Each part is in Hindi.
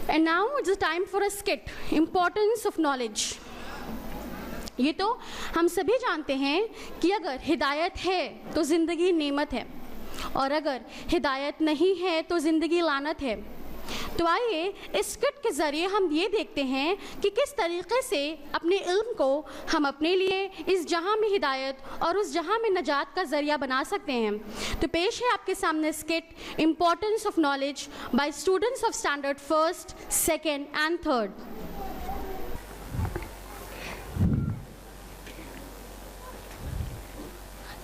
And now it's the time for a skit, Importance of Knowledge. ये तो हम सभी जानते हैं कि अगर हिदायत है तो ज़िंदगी नेमत है, और अगर हिदायत नहीं है तो ज़िंदगी लानत है। तो आइए इस स्किट के ज़रिए हम ये देखते हैं कि किस तरीक़े से अपने इल्म को हम अपने लिए इस जहां में हिदायत और उस जहां में नजात का ज़रिया बना सकते हैं। तो पेश है आपके सामने skit importance of knowledge by students of standard first, second and third.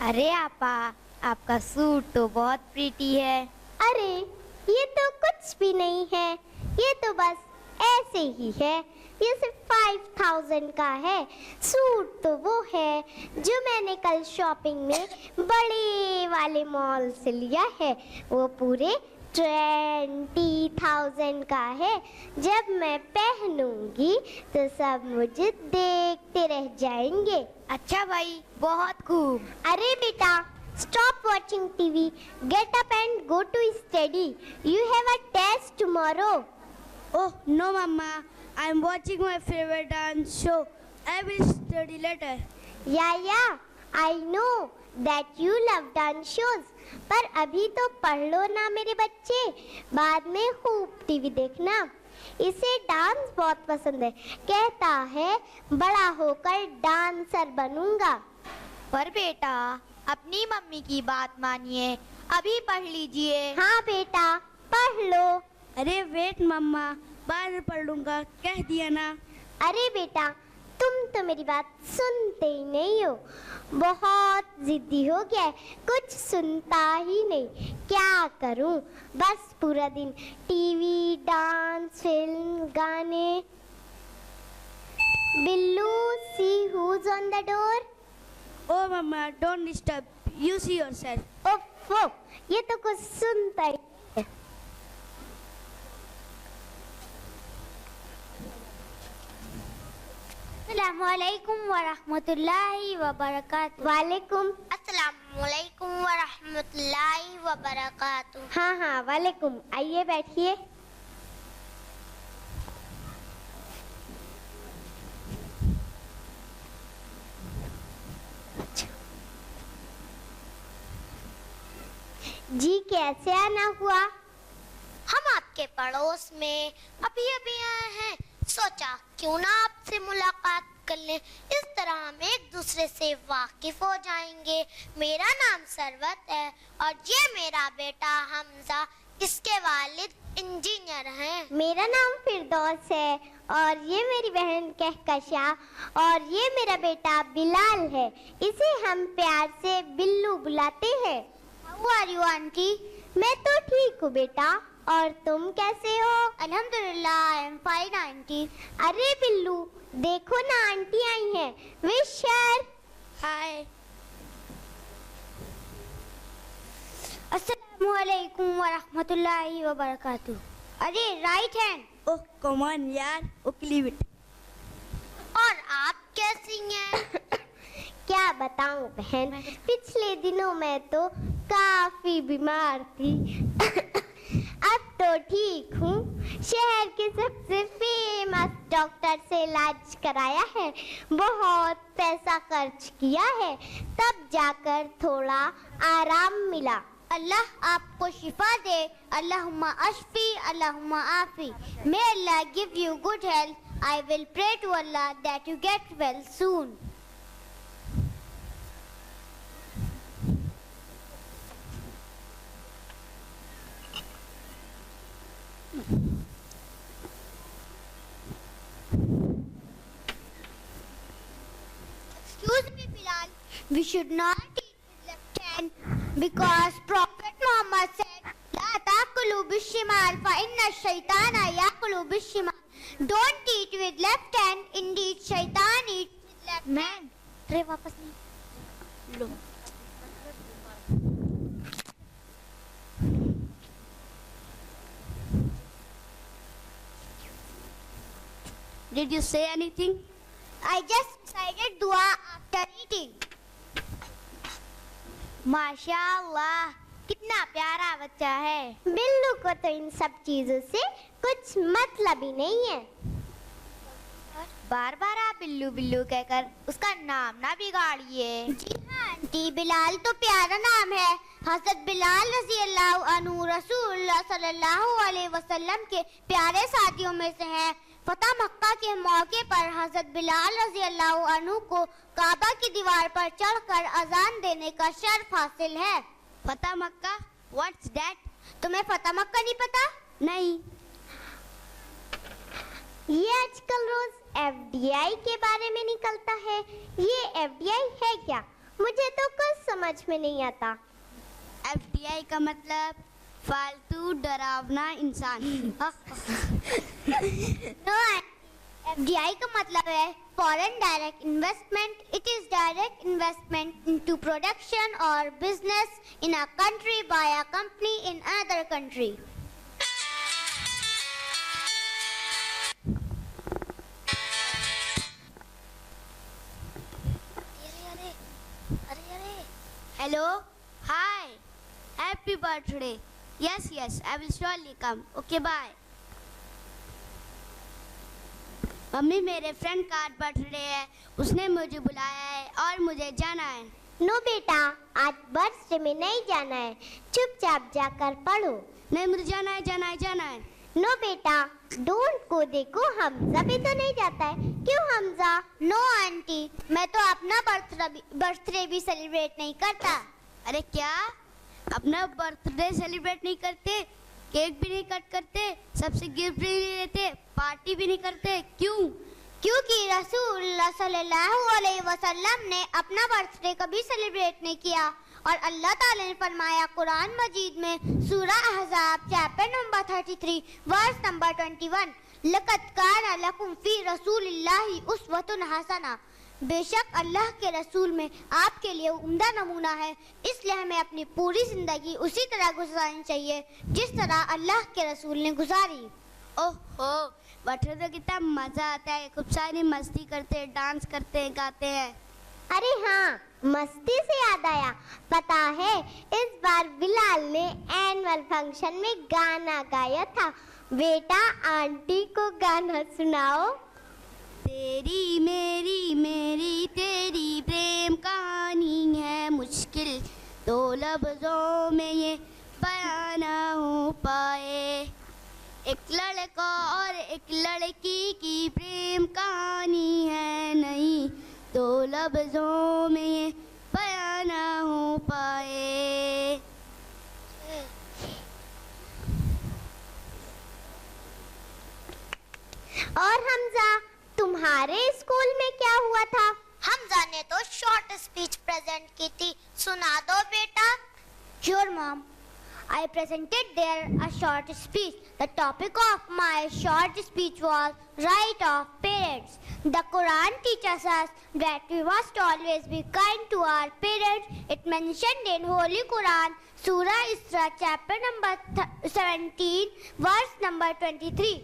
अरे आपा, आपका सूट तो बहुत प्रीटी है। अरे ये तो कुछ भी नहीं है, ये तो बस ऐसे ही है। ये सिर्फ 5000 का है। सूट तो वो है जो मैंने कल शॉपिंग में बड़े वाले मॉल से लिया है। वो पूरे 20,000 का है। जब मैं पहनूंगी तो सब मुझे देखते रह जाएंगे। अच्छा भाई, बहुत खूब। अरे बेटा, stop watching TV. Get up and go to study. You have a test tomorrow. Oh no, Mama. I'm watching my favorite dance show. I will study later. Yeah, I know that you love dance shows. पर अभी तो पढ़ लो ना मेरे बच्चे, बाद में खूब टीवी देखना। इसे डांस बहुत पसंद है, कहता है बड़ा होकर डांसर बनूंगा। पर बेटा, अपनी मम्मी की बात मानिए, अभी पढ़ लीजिए। हाँ बेटा, पढ़ लो। अरे वेट मम्मा, बाद में पढ़ लूंगा, कह दिया ना। अरे बेटा, तुम तो मेरी बात सुनते ही नहीं हो। बहुत जिद्दी हो गया है, कुछ सुनता ही नहीं। क्या करूं, बस पूरा दिन टीवी, डांस, फिल्म, गाने। बिल्लू, सी who's on the door? Oh Mama, don't disturb. You see yourself. ओफो, ये तो कुछ सुनता ही है। अस्सलामुअलैकुम वरहमतुल्लाहि वबरकातुहू। वालेकुम। अस्सलामुअलैकुम वरहमतुल्लाहि वबरकातुहू। हाँ, वालेकुम। आइए बैठिए। जी, कैसे आना हुआ? हम आपके पड़ोस में अभी अभी आए हैं, सोचा क्यों ना आपसे मुलाकात कर लें। इस तरह हम एक दूसरे से वाकिफ हो जाएंगे। मेरा नाम सरवत है और ये मेरा बेटा हमजा, इसके वालिद इंजीनियर हैं। मेरा नाम फिरदौस है और ये मेरी बहन कहकशा और ये मेरा बेटा बिलाल है। इसे हम प्यार से बिल्लू बुलाते हैं। How are you, aunty? मैं तो ठीक हूँ बेटा, और तुम कैसे हो? अल्हम्दुलिल्लाह, I am fine, आंटी। अरे बिल्लू, देखो ना आंटी आई हैं। विशर। Hi. अस्सलामुअलैकुम वरहमतुल्लाहि वबरकातुहू। अरे right hand. Oh come on यार, okay leave it. और आप कैसी हैं? क्या बताऊं बहन, पिछले दिनों में तो काफी बीमार थी। अब तो ठीक हूँ। शहर के सबसे फेमस डॉक्टर से इलाज कराया है, बहुत पैसा खर्च किया है, तब जाकर थोड़ा आराम मिला। अल्लाह आपको शिफा दे। अल्लाहुम्मा अशफी, अल्लाहुम्मा आफी। May Allah give you good health. I will pray to Allah that you get well soon. Excuse me, Bilal. We should not eat with left hand because Prophet Muhammad said, "La ta'kulu bishimal fa inna shaytana ya'kulu bishimal." Don't eat with left hand. Indeed, shaitan eats with left hand. Tray वापस नहीं लो। Did you say anything? I just recited dua after eating. Mashallah, कितना प्यारा बच्चा है। बिल्लू को तो इन सब चीजों से कुछ मतलब ही नहीं है। बार बार आप बिल्लू बिल्लू कहकर उसका नाम ना बिगाड़िए। जी हाँ आंटी, बिलाल तो प्यारा नाम है। हज़रत बिलाल रज़ी अल्लाह अन्हु रसूलुल्लाह सल्लल्लाहु अलैहि वसल्लम के प्यारे साथियों में से हैं। फतह मक्का के मौके पर हज़रत बिलाल रज़ी अल्लाह अन्हु को काबा की दीवार पर चढ़कर अजान देने का शर्फ हासिल है। फतह मक्का, व्हाट्स दैट? तुम्हें फतह मक्का नहीं पता? नहीं। ये आजकल रोज FDI के बारे में निकलता है। ये FDI है क्या? मुझे तो कुछ समझ में नहीं आता। FDI का मतलब फालतू डरावना इंसान। No, FDI का मतलब है Foreign Direct Investment. It is direct investment into production or business in a country by a company in another country. Hello, hi, happy birthday. Yes, I will surely come. Okay, bye. Mummy, मेरे फ्रेंड का आज बर्थडे है, उसने मुझे बुलाया है और मुझे जाना है। नो बेटा, आज बर्थडे में नहीं जाना है, चुपचाप जाकर पढ़ो। नहीं, मुझे जाना है। नो बेटा, डोंट को देखो, हमजा भी तो नहीं जाता है। क्यों हमजा? नो आंटी, मैं तो अपना बर्थडे भी सेलिब्रेट नहीं करता। अरे क्या, अपना बर्थडे सेलिब्रेट नहीं करते? केक भी नहीं कट करते, सबसे गिफ्ट भी नहीं लेते, पार्टी भी नहीं करते? क्यों? क्योंकि रसूलुल्लाह सल्लल्लाहु अलैहि वसल्लम ने अपना बर्थडे कभी सेलिब्रेट नहीं किया और अल्लाह ताला ने फरमाया कुरान मजीद में सूरह अहज़ाब चैप्टर नंबर 33 वर्स नंबर 21, लक़द काना लकुम फी रसूलिल्लाहि उस्वतुन हसना। बेशक अल्लाह के रसूल में आपके लिए उम्दा नमूना है, इसलिए हमें अपनी पूरी जिंदगी उसी तरह गुजारनी चाहिए जिस तरह अल्लाह के रसूल ने गुजारी। ओहो, बर्थडे तो कितना मजा आता है, खूब सारी मस्ती करते हैं, डांस करते हैं, गाते हैं। अरे हाँ, मस्ती से याद आया, पता है इस बार बिलाल ने एनुअल फंक्शन में गाना गाया था। बेटा, आंटी को गाना सुनाओ। तेरी मेरी तेरी प्रेम कहानी है मुश्किल, तो लफ्जों में ये बयां ना हो पाए। एक लड़का और एक लड़की की प्रेम कहानी है नहीं, तो लफ्जों में ये बयां ना हो पाए। और हमजा, तुम्हारे स्कूल में क्या हुआ था? हमजा ने तो शॉर्ट स्पीच प्रेजेंट की थी, सुना दो बेटा। Sure mom, I presented there a short speech. The topic of my short speech was right of parents. The Quran teaches us that we must always be kind to our parents. It mentioned in Holy Quran, Surah Isra, chapter number 17, verse number 23.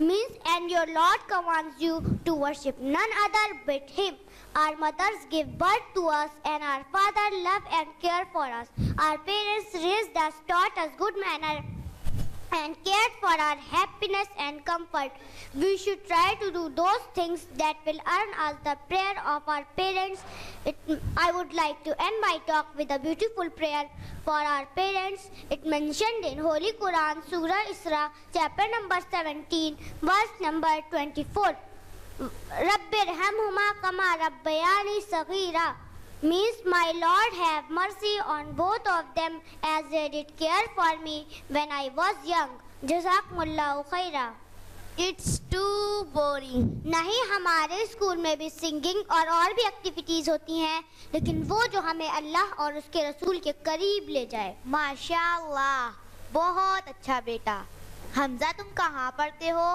means, and your Lord commands you to worship none other but Him. Our mothers give birth to us and our father love and care for us. Our parents raised us, taught us good manner and cared for our happiness and comfort. We should try to do those things that will earn us the prayer of our parents. I would like to end my talk with a beautiful prayer for our parents. It mentioned in Holy Quran, Surah Isra, chapter number 17, verse number 24. Rabbirhamhuma kama rabbayani saghira means, my Lord have mercy on both of them as they did care for me when I was young. Jazakumullahu khaira. It's too boring. नहीं, हमारे स्कूल में भी सिंगिंग और भी एक्टिविटीज होती हैं, लेकिन वो जो हमें अल्लाह और उसके रसूल के करीब ले जाए। माशाअल्लाह, बहुत अच्छा बेटा। हमजा, तुम कहाँ पढ़ते हो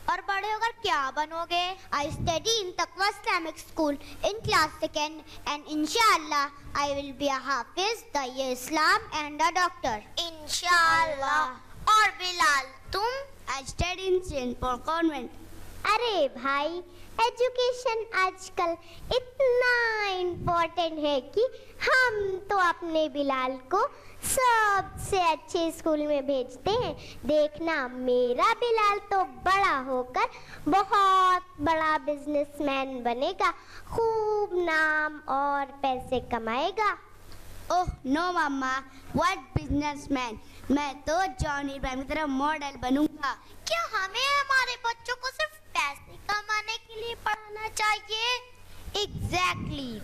और बड़े होकर क्या बनोगे? I study in Taqwa Islamic School in class 2nd and inshallah I will be a hafiz, Dai Islam and a doctor. इंशाअल्लाह। और बिलाल, तुम? I study in St. Paul Convent. अरे भाई, एजुकेशन आजकल इतना इम्पोर्टेंट है कि हम तो अपने बिलाल को सबसे अच्छे स्कूल में भेजते हैं। देखना मेरा बिलाल तो बड़ा होकर बहुत बड़ा बिजनेसमैन बनेगा, खूब नाम और पैसे कमाएगा। Oh no mamma, what businessman? मैं तो जॉनी इब्राहिम की तरह मॉडल बनूंगा। क्या हमें हमारे बच्चों को सिर्फ पैसे कमाने के लिए पढ़ाना चाहिए? एग्जैक्टली।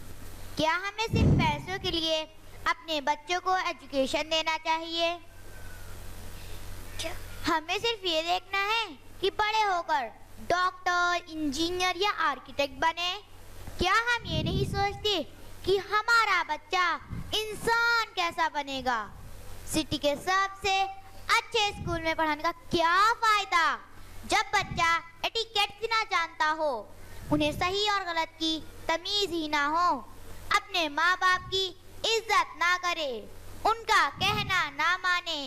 क्या हमें सिर्फ पैसों के लिए अपने बच्चों को एजुकेशन देना चाहिए? क्या हमें सिर्फ ये देखना है कि बड़े होकर डॉक्टर, इंजीनियर या आर्किटेक्ट बने? क्या हम ये नहीं सोचते कि हमारा बच्चा इंसान कैसा बनेगा? सिटी के सबसे अच्छे स्कूल में पढ़ाने का क्या फायदा जब बच्चा एटिकेट भी ना जानता हो, उन्हें सही और गलत की तमीज ही ना हो, अपने माँ बाप की इज्जत ना करे, उनका कहना ना माने,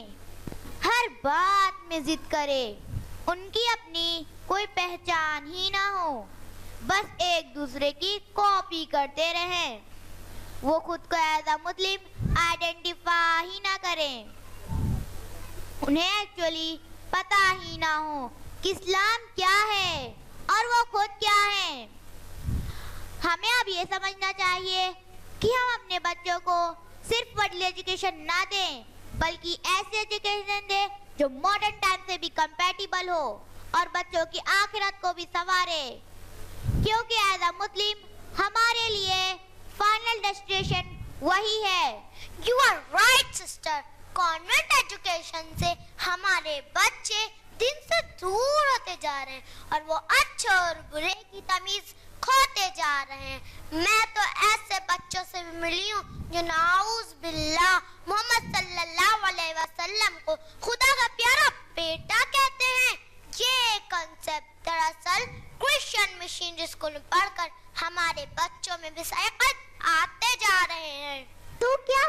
हर बात में जिद करे, उनकी अपनी कोई पहचान ही ना हो, बस एक दूसरे की कॉपी करते रहें, वो खुद को एज अ मुस्लिम आइडेंटिफाई ही ना करें, उन्हें एक्चुअली पता ही ना हो कि इस्लाम क्या है और वो खुद क्या है। हमें अब ये समझना चाहिए कि हम अपने बच्चों को सिर्फ वर्ल्ड एजुकेशन ना दें, बल्कि ऐसी एजुकेशन दें जो मॉडर्न टाइम से भी कंपैटिबल हो और बच्चों की आखिरत को भी संवारे, क्योंकि एज अ मुस्लिम हमारे लिए फाइनल डेस्टिनेशन वही है। You are right sister. Convent education से हमारे बच्चे दिन से दूर होते जा रहे हैं और वो अच्छे और बुरे की तमीज खोते जा रहे हैं। मैं तो ऐसे बच्चों से भी मिली हूँ जो नाउज बिल्लाह मोहम्मद सल्लल्लाहु अलैहि वसल्लम को खुदा का प्यारा बेटा कहते हैं। ये कंसेप्ट दरअसल क्रिश्चियन मिशनरी स्कूल में पढ़कर हमारे बच्चों में भी सैकत आते जा रहे हैं। तो क्या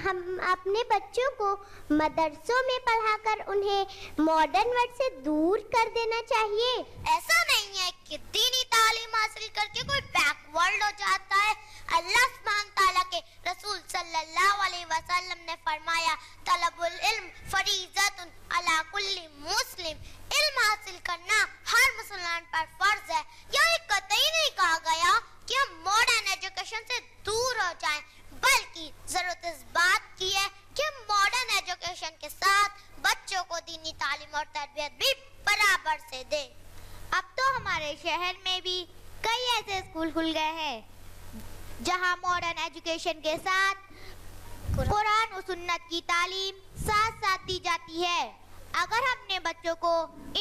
हम अपने बच्चों को मदरसों में पढ़ाकर उन्हें मॉडर्न वर्ल्ड से दूर कर देना चाहिए? ऐसा नहीं है कि दीनी तालीम हासिल करके कोई बैकवर्ड हो जाता है। अल्लाह सुब्हान ताला के रसूल सल्लल्लाहु अलैहि वसल्लम ने फरमाया, तलबुल इल्म फरीज़तुन अला कुल्ली मुस्लिम। इल्म हासिल करना हर मुसलमान पर फर्ज है। यह कतई नहीं कहा गया कि हम मॉडर्न एजुकेशन से दूर हो जाएं, बल्कि जरूरत इस बात की है कि हम मॉडर्न एजुकेशन के साथ बच्चों को दीनी तालीम और तरबियत भी बराबर से दें। अब तो हमारे शहर में भी कई ऐसे स्कूल खुल गए हैं जहां मॉडर्न एजुकेशन के साथ कुरान और सुन्नत की तालीम साथ साथ दी जाती है। अगर हम अपने बच्चों को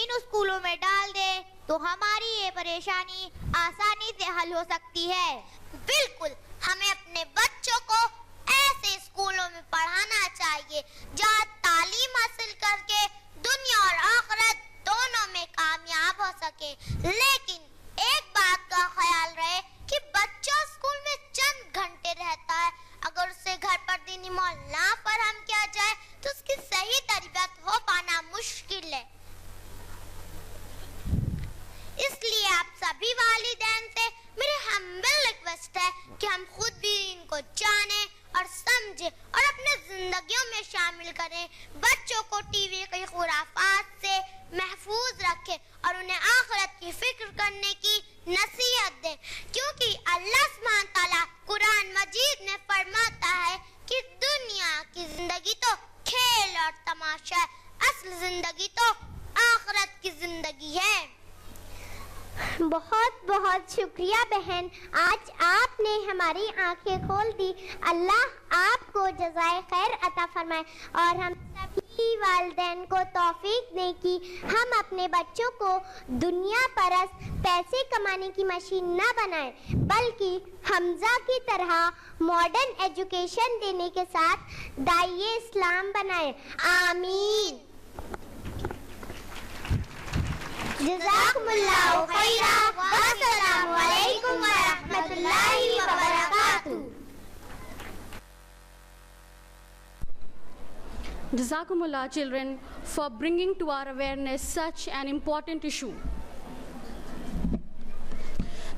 इन स्कूलों में डाल दें तो हमारी ये परेशानी आसानी से हल हो सकती है। बिल्कुल, हमें अपने बच्चों को ऐसे स्कूलों में पढ़ाना चाहिए जहाँ तालीम हासिल करके दुनिया और आखिरत दोनों में कामयाब हो सके। लेकिन एक बात का ख्याल रहे कि बच्चा स्कूल में चंद घंटे रहता है। अगर उससे घर पर दीनी माहौल ना फराहम किया जाए तो उसकी सही तरबियत हो पाना मुश्किल है। इसलिए आप सभी वालिदैन से मेरी हम्बल रिक्वेस्ट है कि हम खुद भी इनको जाने और समझे और अपने जिंदगियों में शामिल करें। बच्चों को टीवी के खुराफात से महफूज रखें और उन्हें आखिरत की फिक्र करने की नसीहत दें, क्योंकि अल्लाह सुब्हान ताला कुरान मजीद में फरमाता है कि दुनिया की जिंदगी तो खेल और तमाशा है, असल जिंदगी तो आखिरत की जिंदगी है। बहुत बहुत शुक्रिया बहन, आज आपने हमारी आंखें खोल दी। अल्लाह आपको जज़ाए खैर अता फरमाए और हम सभी वालिदैन को तौफीक दे कि हम अपने बच्चों को दुनिया परस्त पैसे कमाने की मशीन न बनाएं, बल्कि हमजा की तरह मॉडर्न एजुकेशन देने के साथ दाइए इस्लाम बनाएं। आमीन। जज़ाकुमुल्लाहु खैरा व अस्सलामु अलैकुम व रहमतुल्लाहि व बरकातुहू। Jazakumullah children for bringing to our awareness such an important issue.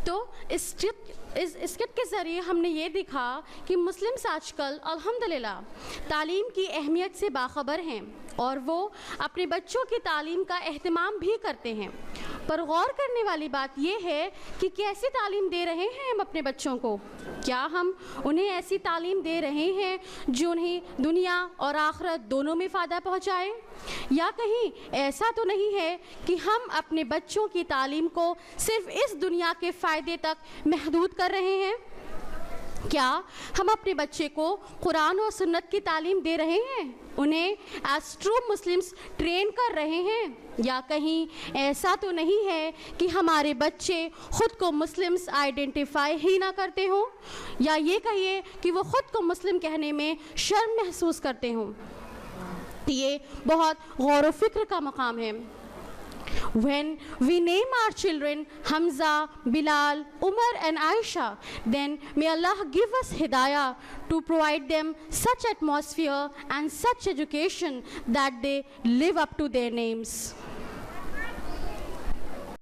तो इस स्किट के ज़रिए हमने ये देखा कि मुस्लिम्स आजकल अल्हम्दुलिल्लाह तालीम की अहमियत से बाखबर हैं और वो अपने बच्चों की तालीम का एहतमाम भी करते हैं। पर गौर करने वाली बात यह है कि कैसी तालीम दे रहे हैं हम अपने बच्चों को। क्या हम उन्हें ऐसी तालीम दे रहे हैं जो उन्हें दुनिया और आखिरत दोनों में फ़ायदा पहुँचाए, या कहीं ऐसा तो नहीं है कि हम अपने बच्चों की तालीम को सिर्फ इस दुनिया के फ़ायदे तक महदूद कर रहे हैं। क्या हम अपने बच्चे को कुरान और सुन्नत की तालीम दे रहे हैं, उन्हें एज ट्रू मुस्लिम्स ट्रेन कर रहे हैं, या कहीं ऐसा तो नहीं है कि हमारे बच्चे ख़ुद को मुस्लिम्स आइडेंटिफाई ही ना करते हों, या ये कहिए कि वो ख़ुद को मुस्लिम कहने में शर्म महसूस करते हों। ये बहुत गौर व फिक्र का मकाम है। When we name our children Hamza, Bilal, Umar and Aisha, then may Allah give us hidayah to provide them such atmosphere and such education that they live up to their names.